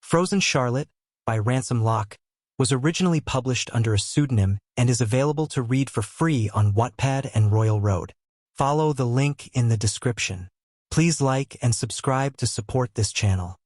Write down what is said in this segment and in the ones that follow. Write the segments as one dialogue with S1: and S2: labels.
S1: Frozen Charlotte, by Ransome Locke, was originally published under a pseudonym and is available to read for free on Wattpad and Royal Road. Follow the link in the description. Please like and subscribe to support this channel.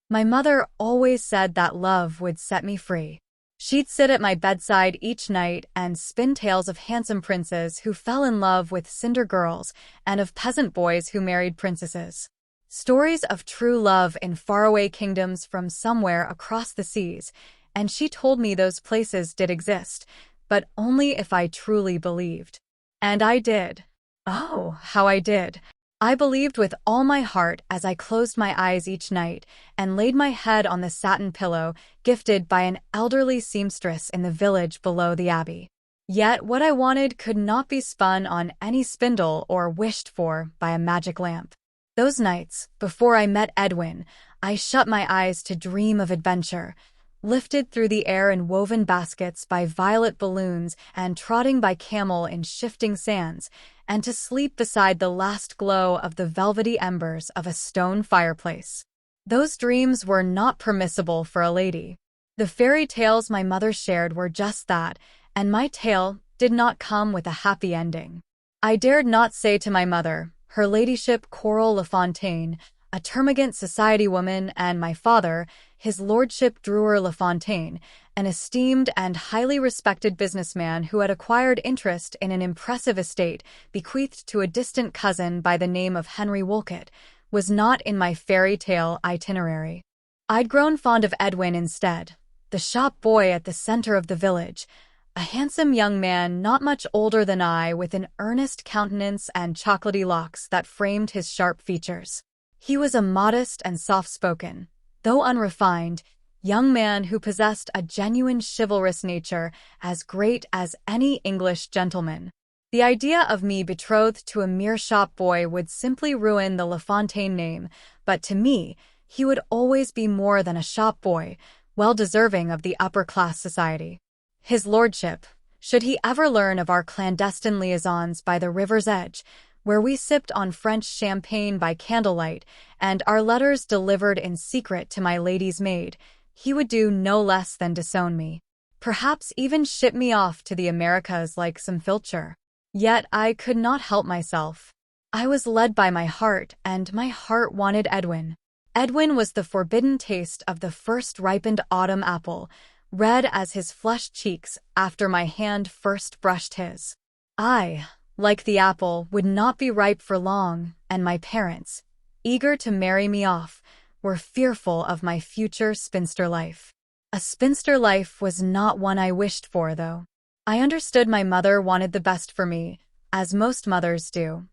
S2: My mother always said that love would set me free. She'd sit at my bedside each night and spin tales of handsome princes who fell in love with cinder girls and of peasant boys who married princesses. Stories of true love in faraway kingdoms from somewhere across the seas, and she told me those places did exist, but only if I truly believed. And I did. Oh, how I did. I believed with all my heart as I closed my eyes each night and laid my head on the satin pillow gifted by an elderly seamstress in the village below the abbey. Yet what I wanted could not be spun on any spindle or wished for by a magic lamp. Those nights, before I met Edwin, I shut my eyes to dream of adventure, lifted through the air in woven baskets by violet balloons and trotting by camel in shifting sands, and to sleep beside the last glow of the velvety embers of a stone fireplace. Those dreams were not permissible for a lady. The fairy tales my mother shared were just that, and my tale did not come with a happy ending. I dared not say to my mother, her ladyship Coral LaFontaine, a termagant society woman, and my father, his lordship Drewer LaFontaine, an esteemed and highly respected businessman who had acquired interest in an impressive estate bequeathed to a distant cousin by the name of Henry Wolcott, was not in my fairy tale itinerary. I'd grown fond of Edwin instead, the shop boy at the center of the village, a handsome young man not much older than I with an earnest countenance and chocolatey locks that framed his sharp features. He was a modest and soft-spoken, though unrefined, young man who possessed a genuine chivalrous nature as great as any English gentleman. The idea of me betrothed to a mere shop boy would simply ruin the LaFontaine name, but to me, he would always be more than a shop boy, well deserving of the upper-class society. His lordship, should he ever learn of our clandestine liaisons by the river's edge, where we sipped on French champagne by candlelight and our letters delivered in secret to my lady's maid, he would do no less than disown me. Perhaps even ship me off to the Americas like some filcher. Yet I could not help myself. I was led by my heart, and my heart wanted Edwin. Edwin was the forbidden taste of the first ripened autumn apple, red as his flushed cheeks after my hand first brushed his. I, like the apple, would not be ripe for long, and my parents, eager to marry me off, were fearful of my future spinster life. A spinster life was not one I wished for, though. I understood my mother wanted the best for me, as most mothers do.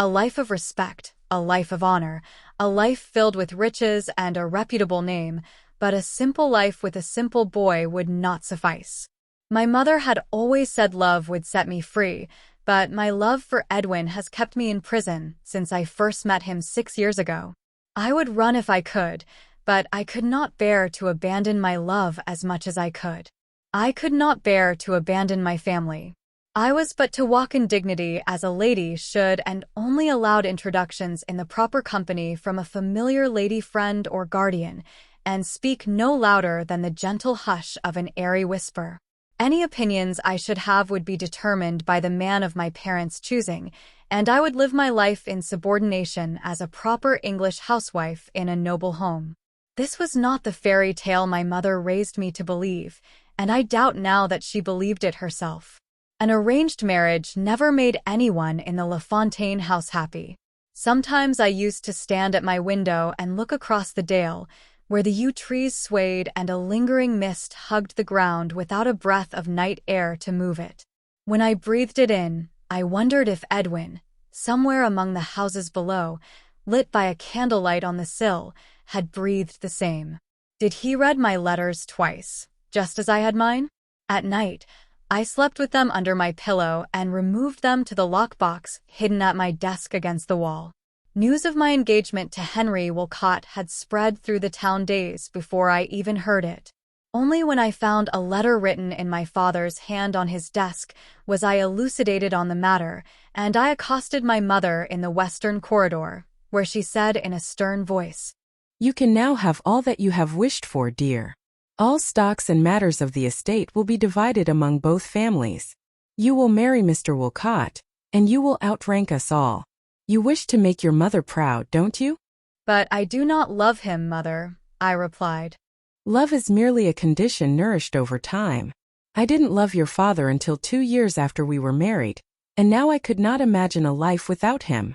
S2: A life of respect, a life of honor, a life filled with riches and a reputable name, but a simple life with a simple boy would not suffice. My mother had always said love would set me free, but my love for Edwin has kept me in prison since I first met him 6 years ago. I would run if I could, but I could not bear to abandon my love as much as I could. I could not bear to abandon my family. I was but to walk in dignity as a lady should, and only allowed introductions in the proper company from a familiar lady friend or guardian, and speak no louder than the gentle hush of an airy whisper. Any opinions I should have would be determined by the man of my parents' choosing, and I would live my life in subordination as a proper English housewife in a noble home. This was not the fairy tale my mother raised me to believe, and I doubt now that she believed it herself. An arranged marriage never made anyone in the LaFontaine house happy. Sometimes I used to stand at my window and look across the dale, where the yew trees swayed and a lingering mist hugged the ground without a breath of night air to move it. When I breathed it in, I wondered if Edwin, somewhere among the houses below, lit by a candlelight on the sill, had breathed the same. Did he read my letters twice, just as I had mine? At night, I slept with them under my pillow and removed them to the lockbox hidden at my desk against the wall. News of my engagement to Henry Wolcott had spread through the town days before I even heard it. Only when I found a letter written in my father's hand on his desk was I elucidated on the matter, and I accosted my mother in the western corridor, where she said in a stern voice,
S3: You can now have all that you have wished for, dear. All stocks and matters of the estate will be divided among both families. You will marry Mr. Wolcott, and you will outrank us all. You wish to make your mother proud, don't you?
S2: But I do not love him, mother, I replied.
S3: Love is merely a condition nourished over time. I didn't love your father until 2 years after we were married, and now I could not imagine a life without him.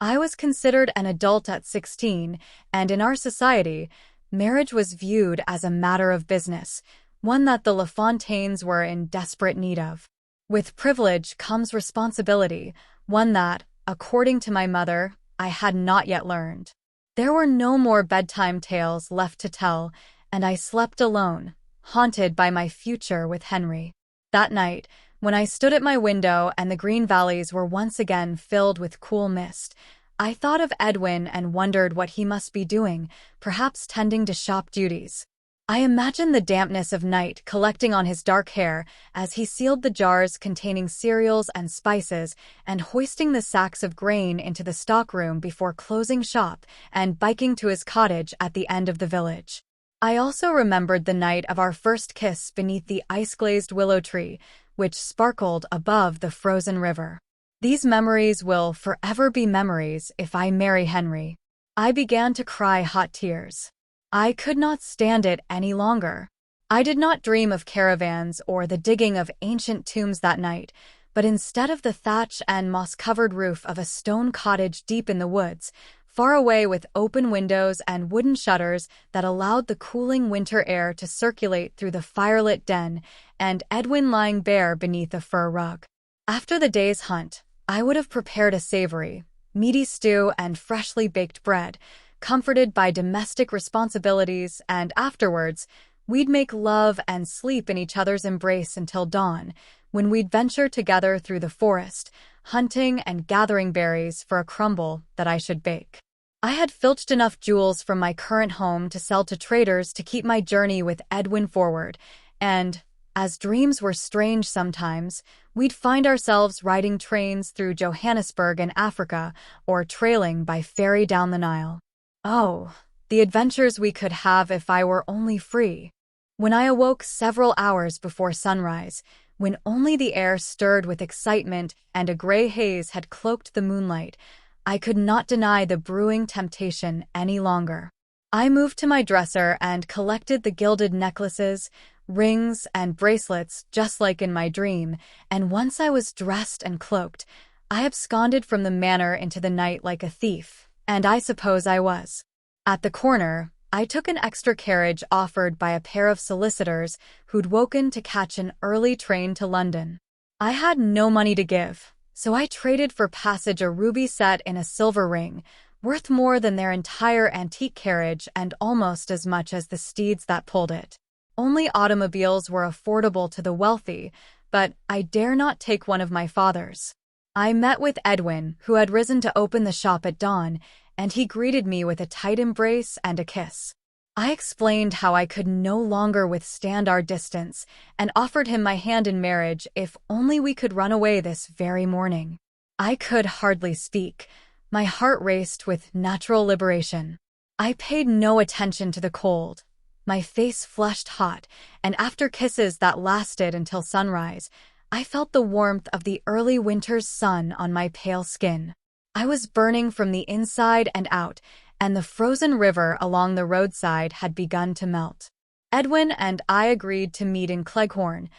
S2: I was considered an adult at 16, and in our society, marriage was viewed as a matter of business, one that the LaFontaines were in desperate need of. With privilege comes responsibility, one that, according to my mother, I had not yet learned. There were no more bedtime tales left to tell, and I slept alone, haunted by my future with Henry. That night, when I stood at my window and the green valleys were once again filled with cool mist, I thought of Edwin and wondered what he must be doing, perhaps tending to shop duties. I imagined the dampness of night collecting on his dark hair as he sealed the jars containing cereals and spices and hoisting the sacks of grain into the stockroom before closing shop and biking to his cottage at the end of the village. I also remembered the night of our first kiss beneath the ice-glazed willow tree, which sparkled above the frozen river. These memories will forever be memories if I marry Henry. I began to cry hot tears. I could not stand it any longer. I did not dream of caravans or the digging of ancient tombs that night, but instead of the thatch and moss-covered roof of a stone cottage deep in the woods, far away with open windows and wooden shutters that allowed the cooling winter air to circulate through the firelit den, and Edwin lying bare beneath a fur rug. After the day's hunt, I would have prepared a savory, meaty stew and freshly baked bread, comforted by domestic responsibilities, and afterwards, we'd make love and sleep in each other's embrace until dawn, when we'd venture together through the forest, hunting and gathering berries for a crumble that I should bake. I had filched enough jewels from my current home to sell to traders to keep my journey with Edwin forward, and, as dreams were strange sometimes, we'd find ourselves riding trains through Johannesburg and Africa or trailing by ferry down the Nile. Oh, the adventures we could have if I were only free. When I awoke several hours before sunrise, when only the air stirred with excitement and a gray haze had cloaked the moonlight, I could not deny the brewing temptation any longer. I moved to my dresser and collected the gilded necklaces, rings, and bracelets just like in my dream, and once I was dressed and cloaked, I absconded from the manor into the night like a thief, and I suppose I was. At the corner, I took an extra carriage offered by a pair of solicitors who'd woken to catch an early train to London. I had no money to give, so I traded for passage a ruby set in a silver ring, worth more than their entire antique carriage and almost as much as the steeds that pulled it. Only automobiles were affordable to the wealthy, but I dare not take one of my father's. I met with Edwin, who had risen to open the shop at dawn, and he greeted me with a tight embrace and a kiss. I explained how I could no longer withstand our distance and offered him my hand in marriage if only we could run away this very morning. I could hardly speak. My heart raced with natural liberation. I paid no attention to the cold. My face flushed hot, and after kisses that lasted until sunrise, I felt the warmth of the early winter's sun on my pale skin. I was burning from the inside and out, and the frozen river along the roadside had begun to melt. Edwin and I agreed to meet in Cleghorn,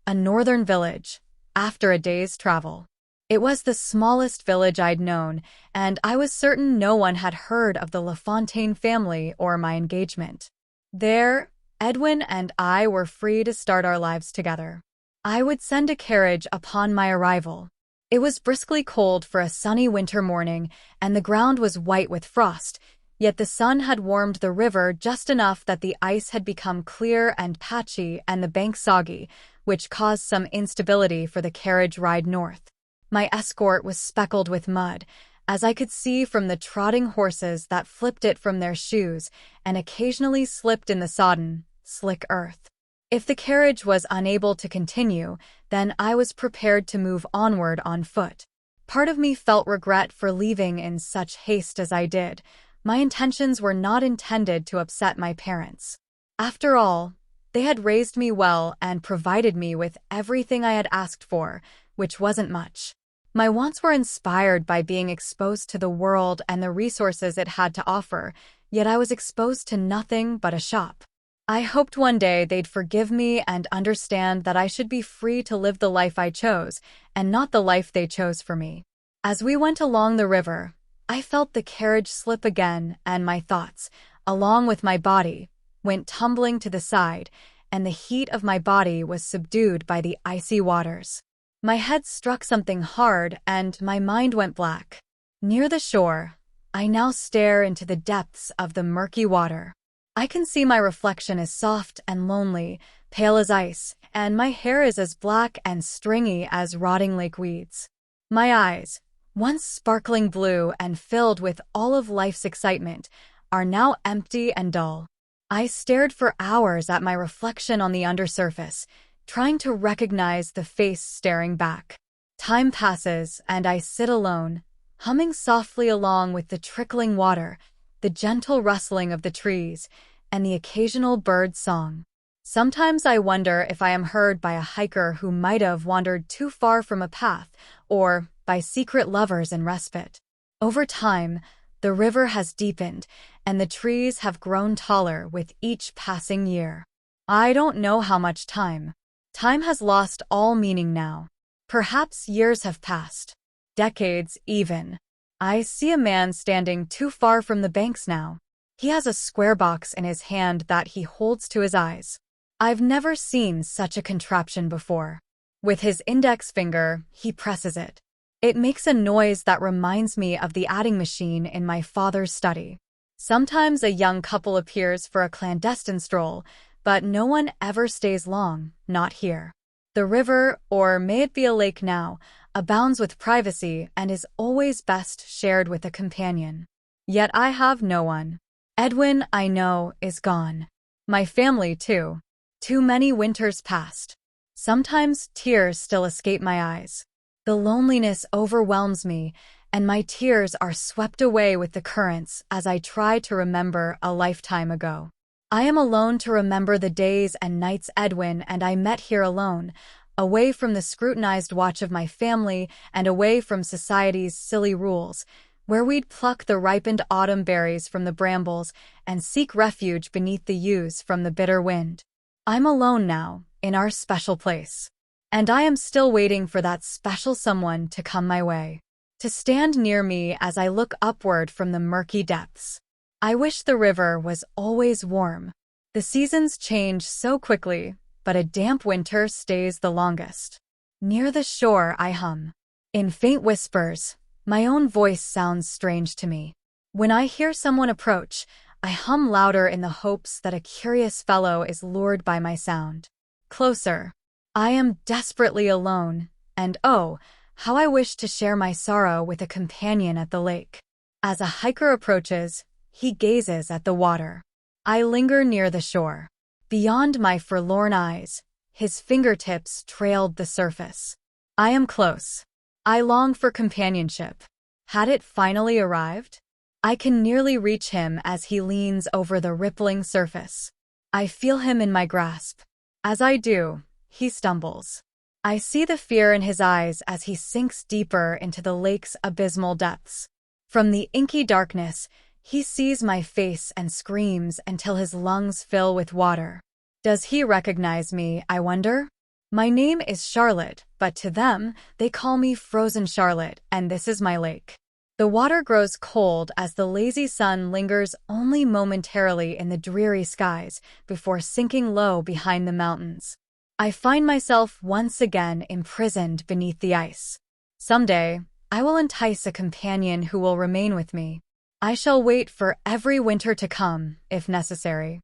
S2: a northern village, after a day's travel. It was the smallest village I'd known, and I was certain no one had heard of the LaFontaine family or my engagement. There, Edwin and I were free to start our lives together. I would send a carriage upon my arrival. It was briskly cold for a sunny winter morning, and the ground was white with frost, yet the sun had warmed the river just enough that the ice had become clear and patchy and the bank soggy, which caused some instability for the carriage ride north. My escort was speckled with mud, as I could see from the trotting horses that flipped it from their shoes and occasionally slipped in the sodden, slick earth. If the carriage was unable to continue, then I was prepared to move onward on foot. Part of me felt regret for leaving in such haste as I did, My intentions were not intended to upset my parents. After all, they had raised me well and provided me with everything I had asked for, which wasn't much. My wants were inspired by being exposed to the world and the resources it had to offer, yet I was exposed to nothing but a shop. I hoped one day they'd forgive me and understand that I should be free to live the life I chose, and not the life they chose for me. As we went along the river, I felt the carriage slip again, and my thoughts, along with my body, went tumbling to the side, and the heat of my body was subdued by the icy waters. My head struck something hard, and my mind went black. Near the shore, I now stare into the depths of the murky water. I can see my reflection is soft and lonely, pale as ice, and my hair is as black and stringy as rotting lake weeds. My eyes, once sparkling blue and filled with all of life's excitement, are now empty and dull. I stared for hours at my reflection on the undersurface, trying to recognize the face staring back. Time passes, and I sit alone, humming softly along with the trickling water, the gentle rustling of the trees, and the occasional bird song. Sometimes I wonder if I am heard by a hiker who might have wandered too far from a path, or by secret lovers in respite. Over time, the river has deepened, and the trees have grown taller with each passing year. I don't know how much time. Time has lost all meaning now. Perhaps years have passed. Decades, even. I see a man standing too far from the banks now. He has a square box in his hand that he holds to his eyes. I've never seen such a contraption before. With his index finger, he presses it. It makes a noise that reminds me of the adding machine in my father's study. Sometimes a young couple appears for a clandestine stroll, but no one ever stays long, not here. The river, or may it be a lake now, abounds with privacy and is always best shared with a companion. Yet I have no one. Edwin, I know, is gone. My family, too. Too many winters passed. Sometimes tears still escape my eyes. The loneliness overwhelms me, and my tears are swept away with the currents as I try to remember a lifetime ago. I am alone to remember the days and nights Edwin and I met here alone, away from the scrutinized watch of my family and away from society's silly rules, where we'd pluck the ripened autumn berries from the brambles and seek refuge beneath the yews from the bitter wind. I'm alone now, in our special place. And I am still waiting for that special someone to come my way, to stand near me as I look upward from the murky depths. I wish the river was always warm. The seasons change so quickly, but a damp winter stays the longest. Near the shore I hum. In faint whispers, my own voice sounds strange to me. When I hear someone approach, I hum louder in the hopes that a curious fellow is lured by my sound. Closer. I am desperately alone, and oh, how I wish to share my sorrow with a companion at the lake. As a hiker approaches, he gazes at the water. I linger near the shore. Beyond my forlorn eyes, his fingertips trailed the surface. I am close. I long for companionship. Had it finally arrived? I can nearly reach him as he leans over the rippling surface. I feel him in my grasp. As I do, he stumbles. I see the fear in his eyes as he sinks deeper into the lake's abysmal depths. From the inky darkness, he sees my face and screams until his lungs fill with water. Does he recognize me, I wonder? My name is Charlotte, but to them, they call me Frozen Charlotte, and this is my lake. The water grows cold as the lazy sun lingers only momentarily in the dreary skies before sinking low behind the mountains. I find myself once again imprisoned beneath the ice. Someday, I will entice a companion who will remain with me. I shall wait for every winter to come, if necessary.